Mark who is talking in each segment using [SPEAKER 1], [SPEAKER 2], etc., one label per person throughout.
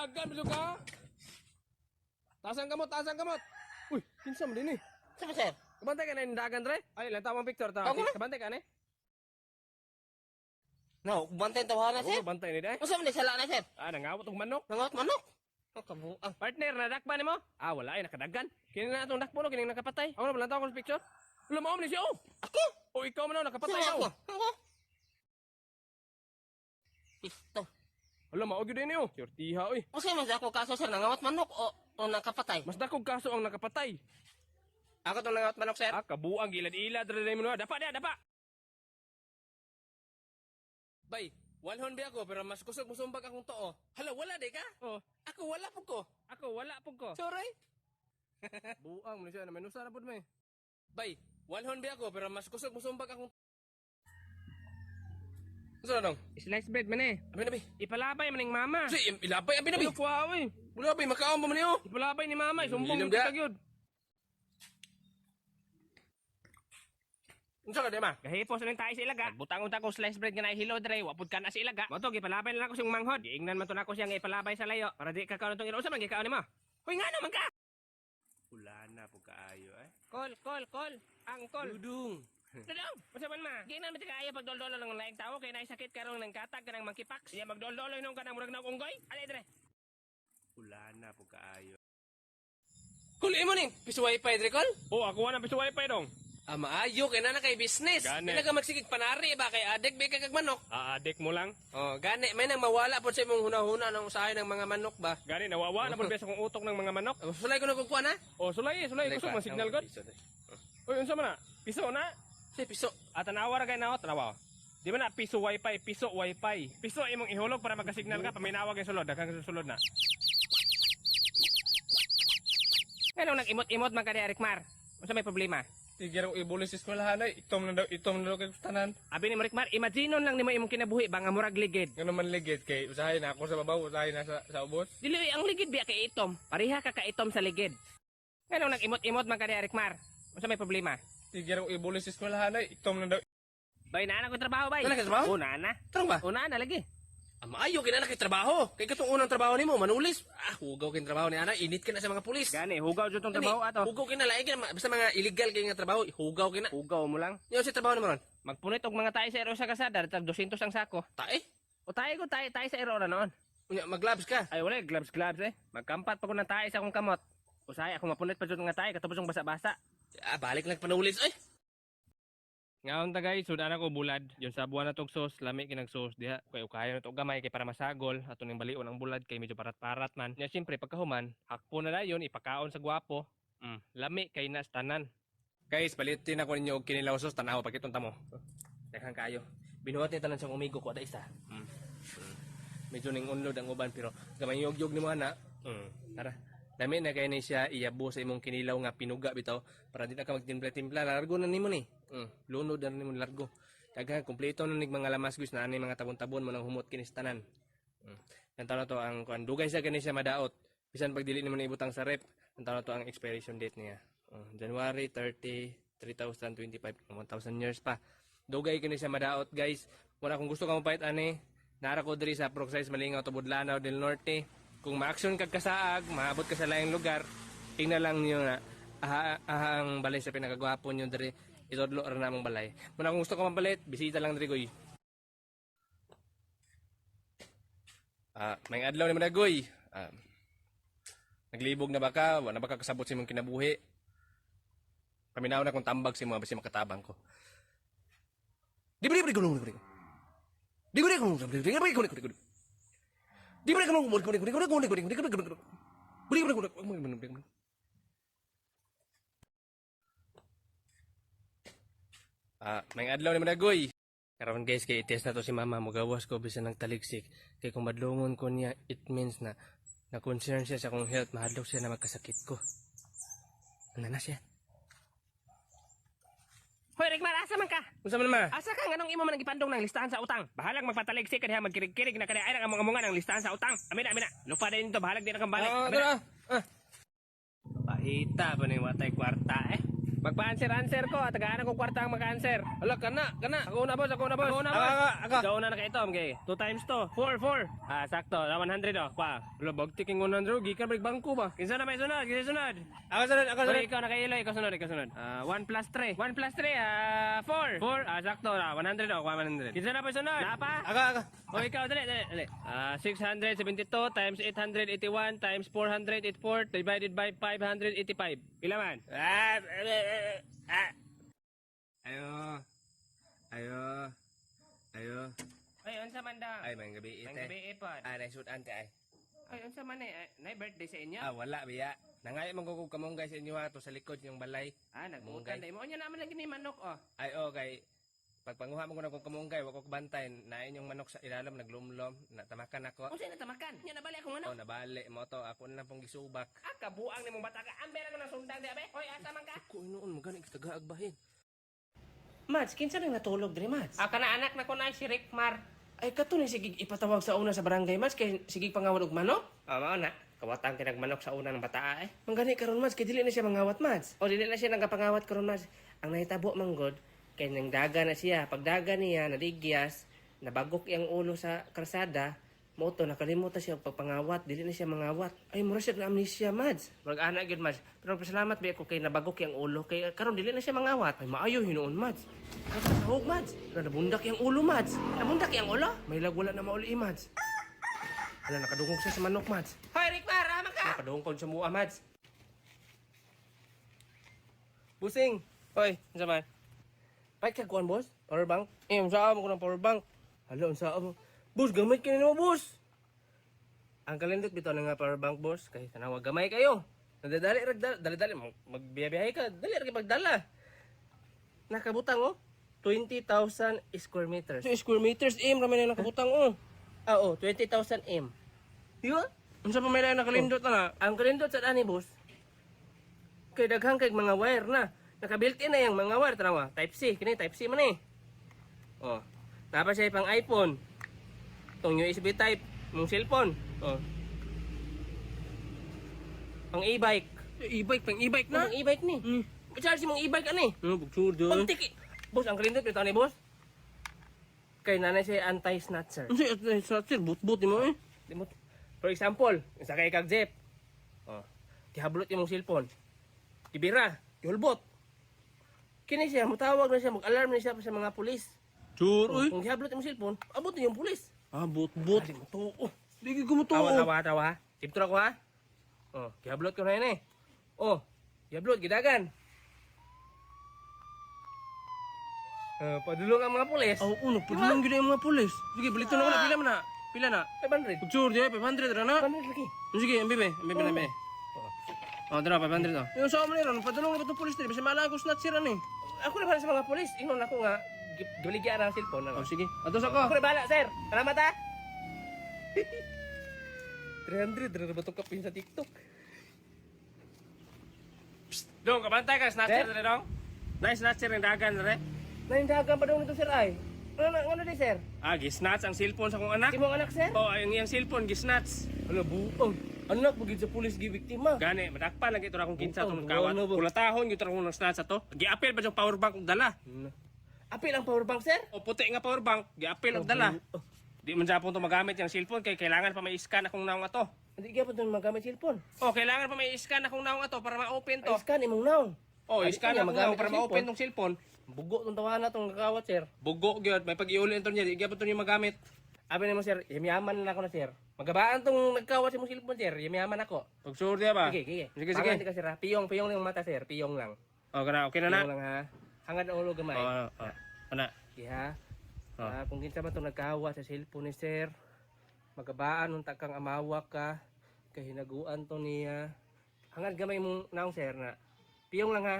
[SPEAKER 1] Dagan biso ka. Tasan kamot, tasan kamot. Uy, kinsa man din eh.
[SPEAKER 2] Saan sir?
[SPEAKER 1] Kabantay ka na yung dagan dre? Ay, lang tamang picture ta.
[SPEAKER 2] Ako na?
[SPEAKER 1] Kabantay ka na eh.
[SPEAKER 2] No, bantay tawahan na sir.
[SPEAKER 1] Oo, bantay ni day.
[SPEAKER 2] Masa man sala na sir?
[SPEAKER 1] Ah, nangawat og manok.
[SPEAKER 2] Nangot manok. Ang kabuang.
[SPEAKER 1] Partner, nadakpa ni mo? Ah, wala ay nakadagan. Kini na itong dakpo no, kini nakapatay. Ako na balantaw ko sa picture. Wala mo ni siya oh.
[SPEAKER 2] Ako?
[SPEAKER 1] O ikaw man nakapatay
[SPEAKER 2] Saan
[SPEAKER 1] daw.
[SPEAKER 2] ako? Ako? Ito.
[SPEAKER 1] Wala mao gyud ni oh. Sortiha oy.
[SPEAKER 2] Masa man ako kaso sir nangawat manok o nakapatay?
[SPEAKER 1] Mas dakog kaso ang nakapatay.
[SPEAKER 2] Ako tong nangawat manok sir.
[SPEAKER 1] Ah, kabuang gilad-ilad dre mo na. Dapa dia, dapa.
[SPEAKER 2] Bay, walhon ba ako pero mas kusog musumbag akong too. Hala, wala day ka?
[SPEAKER 1] Oh,
[SPEAKER 2] Ako wala po ko.
[SPEAKER 1] ako wala pug ko.
[SPEAKER 2] Sorry.
[SPEAKER 1] Buang mo ni siya na menusa na pud mo eh.
[SPEAKER 2] Bay, walhon ba ako pero mas kusog musumbag akong
[SPEAKER 1] Unsa na dong? Slice bread man eh.
[SPEAKER 2] Abi na bay.
[SPEAKER 1] Ipalabay man ning mama.
[SPEAKER 2] Si, ilapay abi na bay.
[SPEAKER 1] Ano kuha oy?
[SPEAKER 2] Wala bay, makaon pa man niyo.
[SPEAKER 1] Ipalabay ni mama, sumbong
[SPEAKER 2] Inom
[SPEAKER 1] kita
[SPEAKER 2] da.
[SPEAKER 1] gyud.
[SPEAKER 2] Unsa ka day ma?
[SPEAKER 1] Gahipos ning tayo sa ilaga. Butang unta ko slice bread nga nahilo dre, wapud ka na sa ilaga. Moto gipalabay na lang ko siyang manghod. Giingnan man to nako siya nga ipalabay sa layo para di ka kaon tong ilo. Unsa man gikaon nimo? Hoy nga naman ka. Wala na pug kaayo eh. Call. Angkol.
[SPEAKER 2] Dudung.
[SPEAKER 1] Dudong, unsa man ma? Di na man kaayo pag doldolo ng laing tawo kay naay sakit karon ng katag kanang monkeypox. Iya magdoldolo inom ka nang murag na unggoy. Ali dre. Wala na pug kaayo.
[SPEAKER 2] Kul imo ning piso wifi dire kol?
[SPEAKER 1] Oh, ako na piso wifi dong.
[SPEAKER 2] Ah, maayo kay na kay business.
[SPEAKER 1] Gani.
[SPEAKER 2] Di na ka magsigig panari ba kay adek ba kag manok?
[SPEAKER 1] Aadik mo lang.
[SPEAKER 2] Oh, gani may nang mawala pod sa imong hunahuna ng usahay ng mga manok ba?
[SPEAKER 1] Gani nawawa na pud sa kong utok ng mga manok.
[SPEAKER 2] Oh, sulay ko na kung kuha na.
[SPEAKER 1] Oh, sulay gusto mo signal god. Uy, unsa man na? Piso na?
[SPEAKER 2] Si piso.
[SPEAKER 1] Tanawa ra kay naot, tanawa. Di ba na piso wifi, piso wifi. Piso imong ihulog para magka-signal ka paminawag yung sulod, daghang sulod na. Ano nag-imot-imot man ka ni Rikmar? Unsa may problema?
[SPEAKER 2] Tigir ko ibulis sa eskwelahan ay itom na daw kay tanan.
[SPEAKER 1] Abi ni Rikmar, imaginon lang nimo imong kinabuhi ba nga murag ligid.
[SPEAKER 2] Ngano man ligid kay usahay na ako sa babaw, usahay na sa ubos.
[SPEAKER 1] Dili ang ligid biya kay itom. Pareha ka ka itom sa ligid. Ano nag-imot-imot man ka ni Rikmar? Unsa may problema?
[SPEAKER 2] Tigir ko ibulis sa eskwelahan ay itom na daw.
[SPEAKER 1] Bay na ko trabaho bay.
[SPEAKER 2] Wala ka trabaho?
[SPEAKER 1] Una na.
[SPEAKER 2] Tarong ba?
[SPEAKER 1] Una na lagi.
[SPEAKER 2] Maayo kay na kay trabaho. Kay katong unang trabaho nimo manulis. Ah, hugaw kay trabaho ni ana, init ka na sa mga pulis.
[SPEAKER 1] Gani hugaw jud tong trabaho ato.
[SPEAKER 2] Hugaw kay na lain kay na basta mga illegal kay nga trabaho, hugaw kay na.
[SPEAKER 1] Hugaw mo lang.
[SPEAKER 2] Yo si trabaho nimo ron.
[SPEAKER 1] Magpunit og mga tayo sa ero sa kasada, tag 200 ang sako.
[SPEAKER 2] Tae.
[SPEAKER 1] O tayo sa ero ra noon.
[SPEAKER 2] Unya maglabs ka.
[SPEAKER 1] Ay wala gloves eh. Magkampat pa ko ng tayo sa akong kamot. Usahay ako mapunit pa jud nga tayo katapos ng basa-basa.
[SPEAKER 2] Ah, balik lang panulis ay.
[SPEAKER 1] Ngaon ta guys, sudan ako bulad. Yung sa buwan na tog sos, lami kinag sos diha. Kay ukayo na to gamay kay para masagol ato ning balion ang bulad kay medyo parat-parat man. Nya syempre pagkahuman, hakpo na dayon ipakaon sa gwapo. Lami kay na tanan.
[SPEAKER 2] Guys, balitin ako ninyo og kinilaw sos tanaw pakitong tamo. Daghang kayo. Binuhat ni tanan sa umigo ko ada isa. Medyo ning unlod ang uban pero gamay yog-yog ni mo ana. Tara. Dami na kay ni siya iyabo sa imong kinilaw nga pinuga bitaw para di na ka magtimpla-timpla largo na nimo ni. Lunod na nimo largo. Daghang kompleto na nig mga lamas guys na ani mga tabon-tabon mo nang humot kini sa tanan. Kantaw na to ang kuan dugay sa kani siya madaot. Bisan pag dili nimo na ibutang sa rep, kantaw na to ang expiration date niya. January 30, 3025, 1000 years pa. Dugay kini siya madaot guys. Wala kung gusto ka mo pait ani, nara ko diri sa Process Malingaw to Budlanaw del Norte. Kung ma-action kag kasaag, maabot ka sa laing lugar, tingnan lang niyo na ang balay sa pinakagwapo niyo diri. Itodlo ra namong balay. Muna kung gusto ka mabalit, bisita lang diri goy. May adlaw ni Madagoy. Naglibog na ba ka? Wala na ba ka kasabot sa imong kinabuhi? Paminaw na kung tambag si mga basi makatabang ko. Di ba gulong di may adlaw ni Madagoy. Karon guys, kay test na to si mama, magawas ko bisan ng taligsik. Kay kung madlungon ko niya, it means na concern siya sa akong health, mahadlok siya na magkasakit ko. Ano na siya?
[SPEAKER 1] Hoy Rikmar, asa man ka?
[SPEAKER 2] Unsa man ma?
[SPEAKER 1] Asa ka nganong imo man nagipandong ng listahan sa utang? Bahalag magpataligsik ka diha magkirig-kirig na kada ay ang amungan ng listahan sa utang. Amin na. Lupa din to, bahalag din na kang balik.
[SPEAKER 2] Tara.
[SPEAKER 1] Pahita pa ni watay kwarta eh. Magpa-answer ko, tagaan ako kwarta ang mag-answer.
[SPEAKER 2] Ala, kana.
[SPEAKER 1] Ako na boss.
[SPEAKER 2] Ako.
[SPEAKER 1] Ikaw na nakaitom, okay. 2 times to. 4. Sakto. 100 oh. Pa.
[SPEAKER 2] Ala, bagti king 100, gikan balik bangko ba?
[SPEAKER 1] Kinsa na may sunod?
[SPEAKER 2] Ako sunod.
[SPEAKER 1] Sorry, ikaw nakailo, ikaw sunod. 1 plus 3. 1 plus 3, 4. 4, sakto na. 100 oh, 100. Kinsa na pa sunod? Napa?
[SPEAKER 2] Ako.
[SPEAKER 1] O ikaw, dali. 672 times 881 times 484 divided by 585. Pila man?
[SPEAKER 2] Ayo.
[SPEAKER 1] Ay, unsa man daw?
[SPEAKER 2] Ay, may gabi
[SPEAKER 1] Ang
[SPEAKER 2] ite.
[SPEAKER 1] gabi ipod.
[SPEAKER 2] Naisudan ka ay.
[SPEAKER 1] Ay, unsa man nay birthday sa inyo?
[SPEAKER 2] Wala biya. Nangay magkukog kamong guys inyo ato sa likod yung balay.
[SPEAKER 1] Nagbukan day mo. Nya naman lagi ni manok oh.
[SPEAKER 2] Ay kay pagpanguha mo ko na kong kamunggay, wako kabantay, nain yung manok sa ilalim, naglumlom, natamakan ako.
[SPEAKER 1] Unsa natamakan? Nya nabali ako manok.
[SPEAKER 2] Nabali mo to, ako na lang pong gisubak.
[SPEAKER 1] Kabuang ni mong bata ka. Ambera ko ng sundang di abe. Hoy, asa man ka?
[SPEAKER 2] Ako noon, magaling sa tagaagbahin.
[SPEAKER 1] Mads, kinsa nang natulog diri, Mads? Kana anak na ko na si Rickmar.
[SPEAKER 2] Ay, kato ni sige ipatawag sa una sa barangay, Mads, kay sige pangawad og manok.
[SPEAKER 1] Mao na. Kawatang kinagmanok sa una ng bata eh.
[SPEAKER 2] Manggani karon, Mads, kay dili na siya mangawat, Mads.
[SPEAKER 1] O dili na siya nagapangawat karon, Mads. Ang nahitabo manggod kay nang daga na siya. Pag daga niya nadigyas, nabagok iyang ulo sa kalsada, moto nakalimutan siya og pagpangawat, dili na siya mangawat.
[SPEAKER 2] Ay, mura siya na amnesia, Mads.
[SPEAKER 1] Murag ana gyud, Mads. Pero pasalamat ba ako kay nabagok iyang ulo kay karon dili na siya mangawat.
[SPEAKER 2] Ay, maayo hinuon, Mads.
[SPEAKER 1] Kasahog, Mads.
[SPEAKER 2] Nabundak yung ulo, Mads.
[SPEAKER 1] Nabundak iyang ulo.
[SPEAKER 2] May wala na mauli, Mads. Ala, nakadungog siya sa manok, Mads.
[SPEAKER 1] Hoy, Rickmar, ama ka.
[SPEAKER 2] Nakadungog sa mua, Mads.
[SPEAKER 1] Busing. Hoy, unsa man?
[SPEAKER 2] Ay, kagkuhan, boss? Power bank?
[SPEAKER 1] Unsa mo ko ng power bank?
[SPEAKER 2] Hala, unsa mo? Boss, gamay ka mo, boss. Ang kalindot bitaw na nga power bank, boss. Kay tanawa gamay kayo. Nadadali, dali, magbiyabiyahe ka. Dali, magdala. Nakabutang, oh. 20,000 square meters.
[SPEAKER 1] So, square meters, rami na nakabutang, oh.
[SPEAKER 2] 20,000 m. Di ba?
[SPEAKER 1] Unsa pa may nakalindot na?
[SPEAKER 2] Ang kalindot sa ani, boss. Kay daghang kay mga wire na. Naka-built-in na yung mga wire. Tanawa, Type C. Kini Type C man eh. Oh. Napa siya pang iPhone. Tong USB type. Mong cellphone. Oh. Pang e-bike.
[SPEAKER 1] Pang e-bike na?
[SPEAKER 2] Pang e-bike ni. Charge mong e-bike ani.
[SPEAKER 1] Bugso do.
[SPEAKER 2] Pang tiki. Boss, ang kalindot nito ni boss. Kay nanay siya anti-snatcher.
[SPEAKER 1] Unsa sir, but mo eh.
[SPEAKER 2] For example, sakay kag jeep. Oh. Kihablot imong cellphone. Kibira, kihulbot. Kini siya, mutawag na siya, mag-alarm na siya sa mga pulis.
[SPEAKER 1] Sure, oy.
[SPEAKER 2] Kung kihablot imong cellphone, abot na yung pulis.
[SPEAKER 1] But.
[SPEAKER 2] Di mo to.
[SPEAKER 1] Di ko mo to.
[SPEAKER 2] Tawa. Tiptura ko ha. Oh, kihablot ko na yun eh. Oh, kihablot, gidagan. Padulong ang mga pulis.
[SPEAKER 1] Padulong gyud ang mga pulis. Sige, balito na ko na pila man na. Pila na?
[SPEAKER 2] 500.
[SPEAKER 1] Sure, di 500 ra na.
[SPEAKER 2] 500 lagi.
[SPEAKER 1] Sige, ambi be. Dara 500 to. Yung sa mo ni ron, padulong na ba pulis diri kasi malagos na sira ni.
[SPEAKER 2] Ako na bala sa mga pulis. Ingon ako nga, gibaligyan ang cellphone.
[SPEAKER 1] Oh, sige. Atos ako.
[SPEAKER 2] Ako na bala, sir. Salamat ha. 300, na ba itong kapin sa TikTok?
[SPEAKER 1] Dong, kabantay ka, snatcher dere dong. Nice snatcher ng dagan dere.
[SPEAKER 2] Naindagan pa daw nito, sir, ay. Ano di, sir?
[SPEAKER 1] Gisnatch ang cellphone sa kong anak.
[SPEAKER 2] Imong anak, sir?
[SPEAKER 1] Oh, ang iyang cellphone gisnatch.
[SPEAKER 2] Ano, buong. Anak, bugid sa pulis gibiktima.
[SPEAKER 1] Gani, madakpan lagi ito na akong kinsa
[SPEAKER 2] Buong,
[SPEAKER 1] itong kawat.
[SPEAKER 2] ano ba?
[SPEAKER 1] Kulatahon, yung akong snatch ato. Gi-appeal ba yung power bank og dala?
[SPEAKER 2] Apil ang power bank, sir?
[SPEAKER 1] O puti nga power bank, gi-appeal og dala. Di man Japon to magamit yung cellphone kay kailangan pa may scan akong naong ato.
[SPEAKER 2] Hindi ka pa ito magamit cellphone.
[SPEAKER 1] Oh, kailangan pa may scan akong naong ato para ma-open to.
[SPEAKER 2] Ay, scan imong naong.
[SPEAKER 1] Oh,
[SPEAKER 2] Ay,
[SPEAKER 1] scan
[SPEAKER 2] di
[SPEAKER 1] akong
[SPEAKER 2] niya
[SPEAKER 1] naong
[SPEAKER 2] magamit
[SPEAKER 1] para
[SPEAKER 2] ang
[SPEAKER 1] ma-open tong cellphone.
[SPEAKER 2] Bugo itong tawanan itong kakawat, sir.
[SPEAKER 1] Bugo gyud, may pag-iuli ito niya, di gyapon to niya magamit.
[SPEAKER 2] Abi naman, sir, yamiyaman na ako na, sir. Magabaan tong nagkawat sa mong cellphone, sir. Yamiyaman ako.
[SPEAKER 1] Pag sure diya ba?
[SPEAKER 2] Sige.
[SPEAKER 1] Sige.
[SPEAKER 2] Pangan di ka, sir, ha? Piyong lang yung mata, sir. Piyong lang.
[SPEAKER 1] Oh, kana okay na na.
[SPEAKER 2] Piyong lang, ha? Hangad ang ulo gamay.
[SPEAKER 1] Ana.
[SPEAKER 2] Sige, ha?
[SPEAKER 1] Oh.
[SPEAKER 2] Kung kinsa man itong nagkawa sa cellphone ni sir, magabaan nung takang amawa ka, kahinaguan to niya. Hangad gamay mong naong, sir, na piyong lang, ha?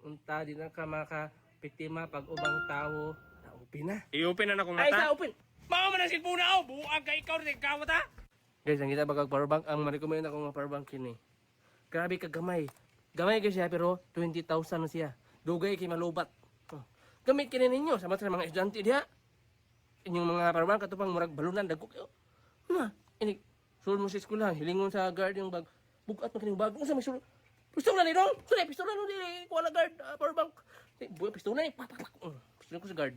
[SPEAKER 2] Unta, di na ka makapiktima pag ubang tao. Na-open na.
[SPEAKER 1] I-open na akong
[SPEAKER 2] Ay,
[SPEAKER 1] mata.
[SPEAKER 2] sa-open!
[SPEAKER 1] Mao man ang cellphone na oh, buang ka ikaw rin kawat ha.
[SPEAKER 2] Guys, ang kita bagag powerbank, ang ma-recommend ako nga powerbank kini. Grabe ka gamay. Gamay ka siya pero 20,000 na siya. Dugay kay malubat. Gamit kini ninyo sa mga estudyante diha. Inyong mga powerbank katupang murag balunan dagko kayo. Na, ini sulod mo sa eskwela, hilingon sa guard yung bag. Bugat mo kining bag. Unsa may sulod? Pistola ni dong. Sunay pistola no di ko ala guard power bank. Buya pistola ni pak pak pak. Pistola ko sa guard.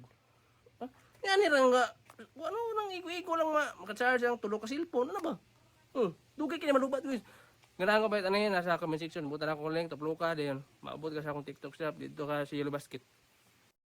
[SPEAKER 2] Ha? Yan ni nga ano nang igo-igo lang maka-charge ang tulo ka cellphone ano ba? Dugay kini malubat guys. Nganahan ko ba ito nasa comment section. Butan ako link, taplo ka, dayon. Maabot ka sa akong TikTok shop. Dito ka sa Yellow Basket.